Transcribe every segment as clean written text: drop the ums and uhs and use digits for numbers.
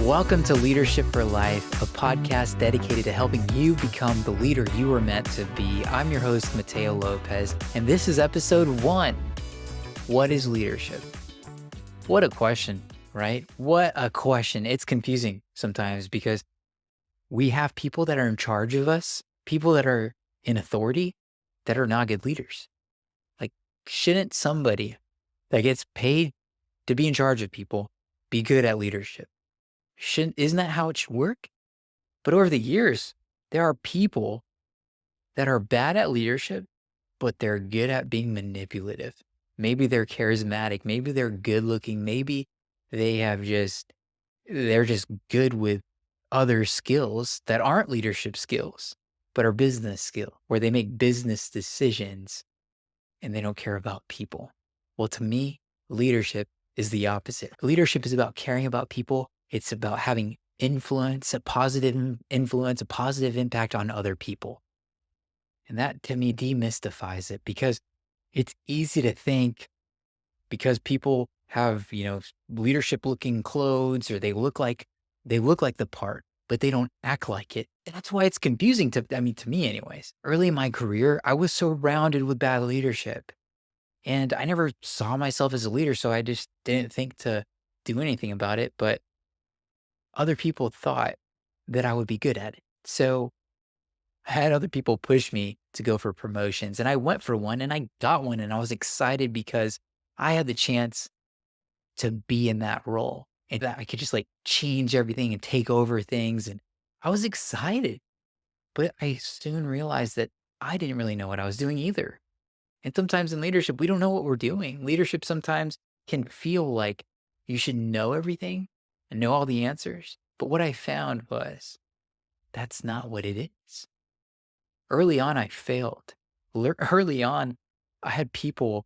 Welcome to Leadership for Life, a podcast dedicated to helping you become the leader you were meant to be. I'm your host, Mateo Lopez, and this is episode 1. What is leadership? What a question, right? What a question. It's confusing sometimes because we have people that are in charge of us, people that are in authority that are not good leaders. Like, shouldn't somebody that gets paid to be in charge of people be good at leadership? Isn't that how it should work? But over the years, there are people that are bad at leadership, but they're good at being manipulative. Maybe they're charismatic. Maybe they're good looking. Maybe they they're just good with other skills that aren't leadership skills, but are business skill, where they make business decisions and they don't care about people. Well, to me, leadership is the opposite. Leadership is about caring about people. It's about having influence, a positive influence, a positive impact on other people. And that to me demystifies it because it's easy to think because people have, leadership looking clothes or they look like the part, but they don't act like it. That's why it's confusing to me anyways. Early in my career, I was surrounded with bad leadership. And I never saw myself as a leader, so I just didn't think to do anything about it. But other people thought that I would be good at it. So I had other people push me to go for promotions, and I went for one and I got one. And I was excited because I had the chance to be in that role and that I could just like change everything and take over things. And I was excited. But I soon realized that I didn't really know what I was doing either. And sometimes in leadership, we don't know what we're doing. Leadership sometimes can feel like you should know everything and know all the answers. But what I found was that's not what it is. Early on, I failed. Early on, I had people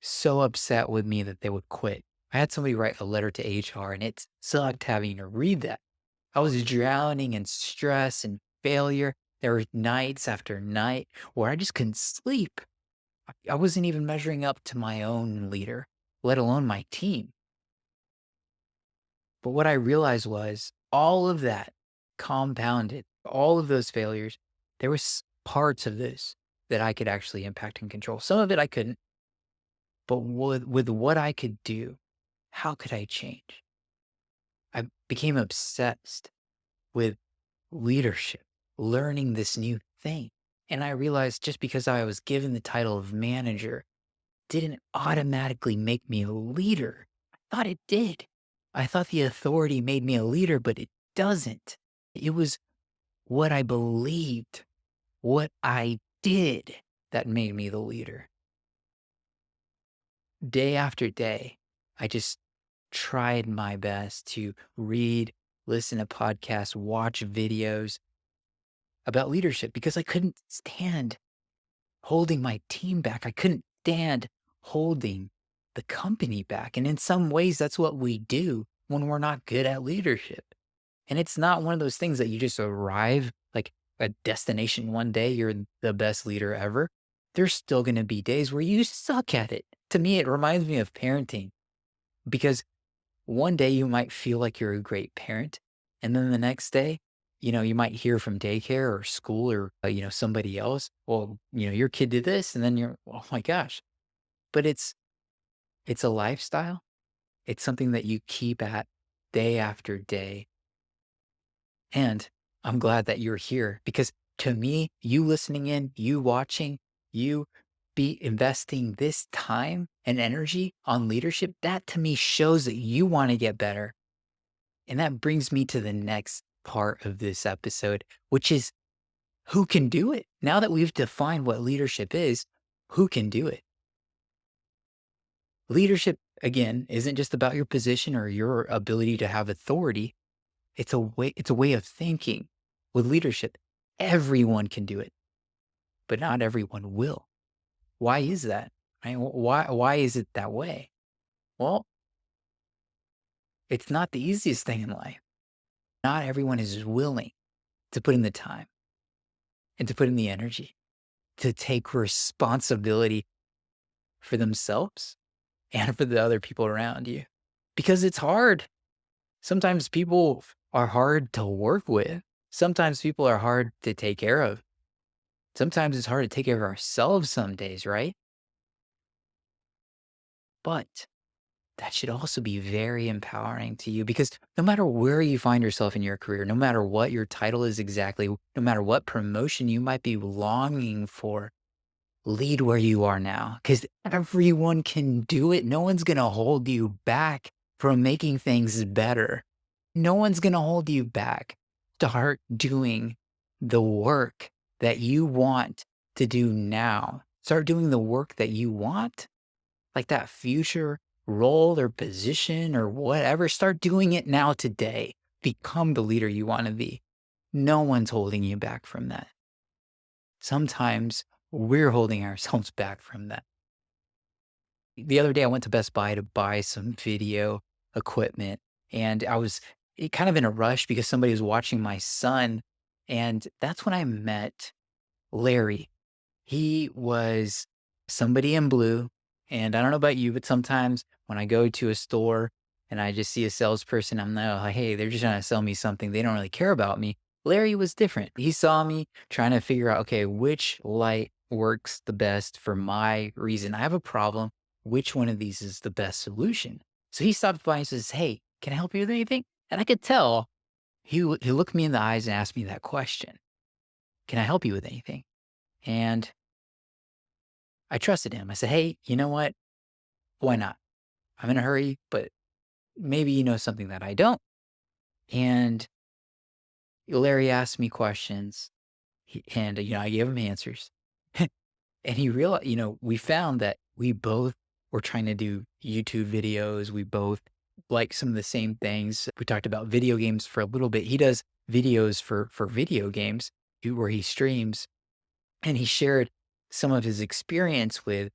so upset with me that they would quit. I had somebody write a letter to HR and it sucked having to read that. I was drowning in stress and failure. There were nights after night where I just couldn't sleep. I wasn't even measuring up to my own leader, let alone my team. But what I realized was all of that compounded, all of those failures, there was parts of this that I could actually impact and control. Some of it I couldn't, but with what I could do, how could I change? I became obsessed with leadership, learning this new thing. And I realized just because I was given the title of manager didn't automatically make me a leader. I thought it did. I thought the authority made me a leader, but it doesn't. It was what I believed, what I did that made me the leader. Day after day, I just tried my best to read, listen to podcasts, watch videos about leadership because I couldn't stand holding my team back. I couldn't stand holding the company back. And in some ways, that's what we do when we're not good at leadership. And it's not one of those things that you just arrive like a destination one day, you're the best leader ever. There's still going to be days where you suck at it. To me, it reminds me of parenting because one day you might feel like you're a great parent. And then the next day, you might hear from daycare or school or, somebody else. Well, your kid did this and then you're, oh my gosh. But it's a lifestyle. It's something that you keep at day after day. And I'm glad that you're here because to me, you listening in, you watching, you be investing this time and energy on leadership, that to me shows that you want to get better. And that brings me to the next part of this episode, which is who can do it? Now that we've defined what leadership is, who can do it? Leadership, again, isn't just about your position or your ability to have authority. It's a way of thinking. With leadership, everyone can do it, but not everyone will. Why is that? Right? Why is it that way? Well, it's not the easiest thing in life. Not everyone is willing to put in the time and to put in the energy to take responsibility for themselves and for the other people around you because it's hard. Sometimes people are hard to work with. Sometimes people are hard to take care of. Sometimes it's hard to take care of ourselves some days, right? But that should also be very empowering to you because no matter where you find yourself in your career, no matter what your title is exactly, no matter what promotion you might be longing for, lead where you are now because everyone can do it. No one's going to hold you back from making things better. No one's going to hold you back. Start doing the work that you want to do now. Start doing the work that you want, like that future role or position or whatever. Start doing it now today. Become the leader you want to be. No one's holding you back from that. Sometimes we're holding ourselves back from that. The other day, I went to Best Buy to buy some video equipment, and I was kind of in a rush because somebody was watching my son. And that's when I met Larry. He was somebody in blue. And I don't know about you, but sometimes when I go to a store and I just see a salesperson, I'm like, hey, they're just trying to sell me something. They don't really care about me. Larry was different. He saw me trying to figure out, okay, which light works the best for my reason. I have a problem. Which one of these is the best solution? So he stopped by and says, hey, can I help you with anything? And I could tell he looked me in the eyes and asked me that question. Can I help you with anything? And I trusted him. I said, hey, you know what? Why not? I'm in a hurry, but maybe you know something that I don't. And Larry asked me questions and, I gave him answers. And he realized, we found that we both were trying to do YouTube videos. We both like some of the same things. We talked about video games for a little bit. He does videos for video games where he streams and he shared some of his experience with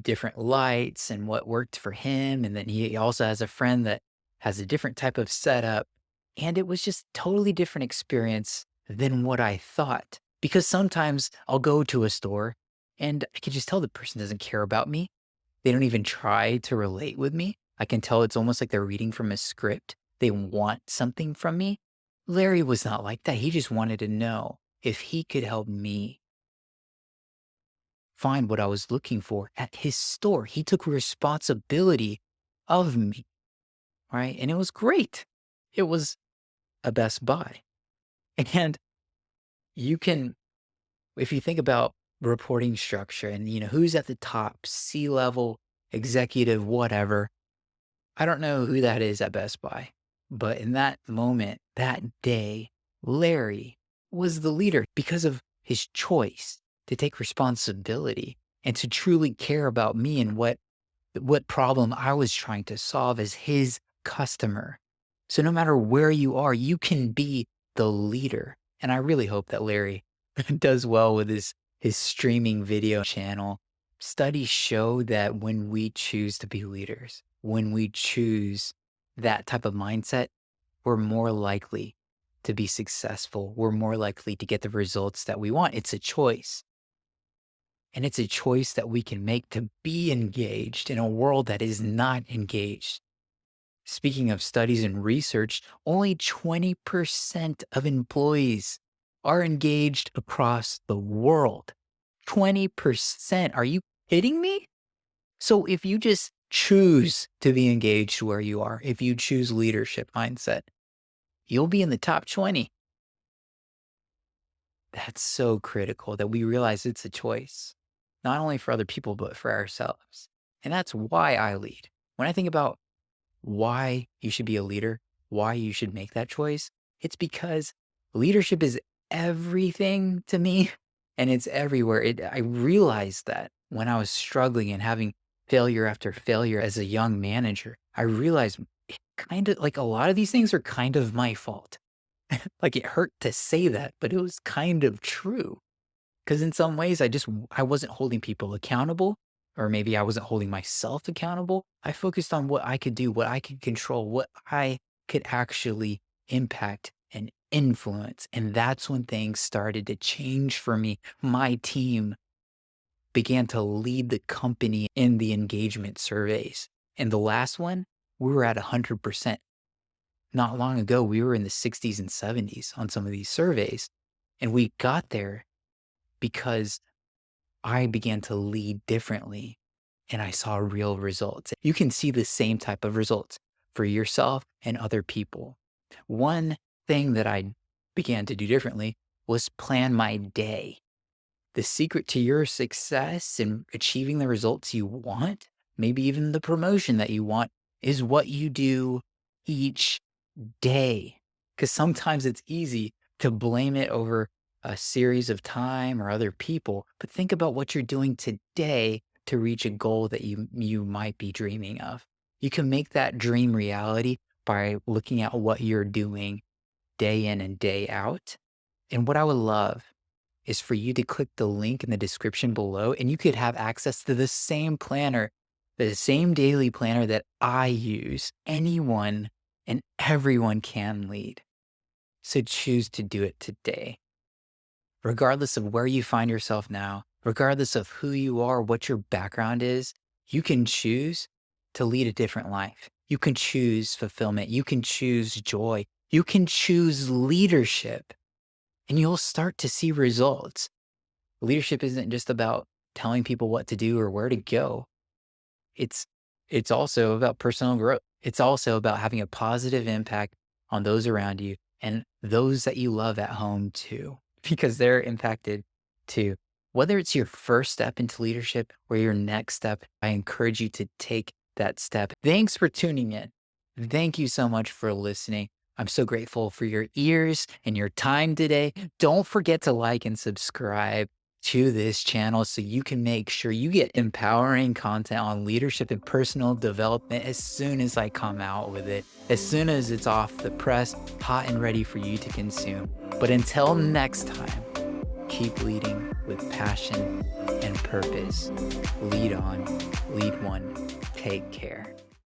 different lights and what worked for him. And then he also has a friend that has a different type of setup. And it was just totally different experience than what I thought. Because sometimes I'll go to a store and I can just tell the person doesn't care about me. They don't even try to relate with me. I can tell it's almost like they're reading from a script. They want something from me. Larry was not like that. He just wanted to know if he could help me find what I was looking for at his store. He took responsibility of me, right? And it was great. It was a Best Buy. And you can, if you think about reporting structure and, who's at the top, C-level, executive, whatever, I don't know who that is at Best Buy. But in that moment, that day, Larry was the leader because of his choice to take responsibility and to truly care about me and what problem I was trying to solve as his customer. So no matter where you are, you can be the leader. And I really hope that Larry does well with his streaming video channel. Studies show that when we choose to be leaders, when we choose that type of mindset, we're more likely to be successful. We're more likely to get the results that we want. It's a choice. And it's a choice that we can make to be engaged in a world that is not engaged. Speaking of studies and research, only 20% of employees are engaged across the world. 20%. Are you kidding me? So if you just choose to be engaged where you are, if you choose leadership mindset, you'll be in the top 20. That's so critical that we realize it's a choice, not only for other people, but for ourselves. And that's why I lead. When I think about why you should be a leader, why you should make that choice, it's because leadership is everything to me and it's everywhere. I realized that when I was struggling and having failure after failure as a young manager, I realized it kind of like a lot of these things are kind of my fault. Like it hurt to say that, but it was kind of true. Because in some ways, I wasn't holding people accountable, or maybe I wasn't holding myself accountable. I focused on what I could do, what I could control, what I could actually impact and influence. And that's when things started to change for me. My team began to lead the company in the engagement surveys. And the last one, we were at 100%. not long ago, we were in the 60s and 70s on some of these surveys. And we got there because I began to lead differently and I saw real results. You can see the same type of results for yourself and other people. One thing that I began to do differently was plan my day. The secret to your success in achieving the results you want, maybe even the promotion that you want, is what you do each day. Because sometimes it's easy to blame it over a series of time or other people, but think about what you're doing today to reach a goal that you might be dreaming of. You can make that dream reality by looking at what you're doing day in and day out. And what I would love is for you to click the link in the description below and you could have access to the same planner, the same daily planner that I use. Anyone and everyone can lead. So choose to do it today. Regardless of where you find yourself now, regardless of who you are, what your background is, you can choose to lead a different life. You can choose fulfillment. You can choose joy. You can choose leadership, and you'll start to see results. Leadership isn't just about telling people what to do or where to go. It's it's also about personal growth. It's also about having a positive impact on those around you and those that you love at home too, because they're impacted too. Whether it's your first step into leadership or your next step, I encourage you to take that step. Thanks for tuning in. Thank you so much for listening. I'm so grateful for your ears and your time today. Don't forget to like and subscribe to this channel so you can make sure you get empowering content on leadership and personal development as soon as I come out with it, as soon as it's off the press, hot and ready for you to consume. But until next time, keep leading with passion and purpose. Lead on, lead one, take care.